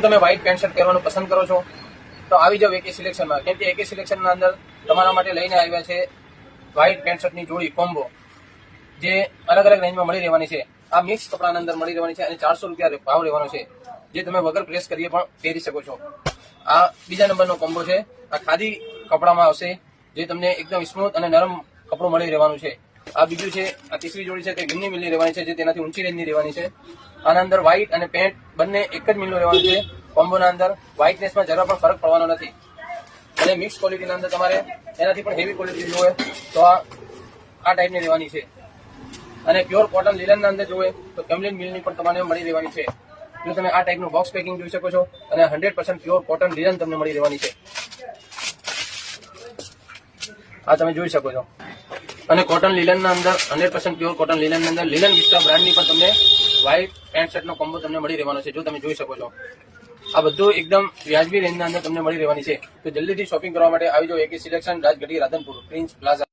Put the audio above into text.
તમે white pant shirt પહેરવાનું પસંદ કરો છો તો આવી જાવ એકે સિલેક્શનમાં, કેમ કે એકે સિલેક્શનના અંદર તમારા માટે લઈને આવ્યા છે વ્હાઇટ પેન્ટ શર્ટની જોડી કોમ્બો, જે અલગ અલગ રેન્જમાં મળી રહેવાની છે. આ મિક્સ કપડાના અંદર મળી રહેવાની છે અને 400 રૂપિયા ભાવ રહેવાનો છે, જે તમે વગર પ્રેસ કરીએ પણ પહેરી શકો છો. આ બીજા નંબરનો કોમ્બો છે. આ ખાદી કપડામાં આવશે, જે તમને એકદમ સ્મૂથ અને નરમ કપડું મળી રહેવાનું છે. આ બીજું છે. આ ત્રીસરી જોડી છે તે ગિન્ની મિલની રહેવાની છે, જે તેનાથી ઊંચી રેન્જની રહેવાની છે. આના અંદર વ્હાઇટ અને પેન્ટ બંને એક જ મિલનું રહેવાનું છે. કોમ્બોના અંદર વ્હાઇટનેસમાં જરા પણ ફરક પડવાનો નથી. અને મિક્સ ક્વોલિટીના અંદર તમારે એનાથી પણ હેવી ક્વોલિટી જોઈએ તો આ ટાઈપની રહેવાની છે. અને પ્યોર કોટન લીલનના અંદર જોઈએ તો કેમ્લિન મિલની પણ તમને મળી રહેવાની છે. જો તમે આ ટાઈપનું બોક્સ પેકિંગ જોઈ શકો છો, અને 100% પ્યોર કોટન લીલન તમને મળી રહેવાની છે. આ તમે જોઈ શકો છો. અને કોટન લીલનના અંદર 100% પ્યોર કોટન લીલનના અંદર લીલન વિસ્ટા બ્રાન્ડની પણ તમને વ્હાઇટ પેન્ટ શર્ટનો કોમ્બો તમને મળી રહેવાનો છે, જો તમે જોઈ શકો છો. આ બધું એકદમ વ્યાજબી રેન્જના અંદર તમને મળી રહેવાની છે. તો જલ્દીથી શોપિંગ કરવા માટે આવી જાઓ એકે સિલેક્શન, રાજગઢી, રાધનપુર, પ્રિન્સ પ્લાઝા.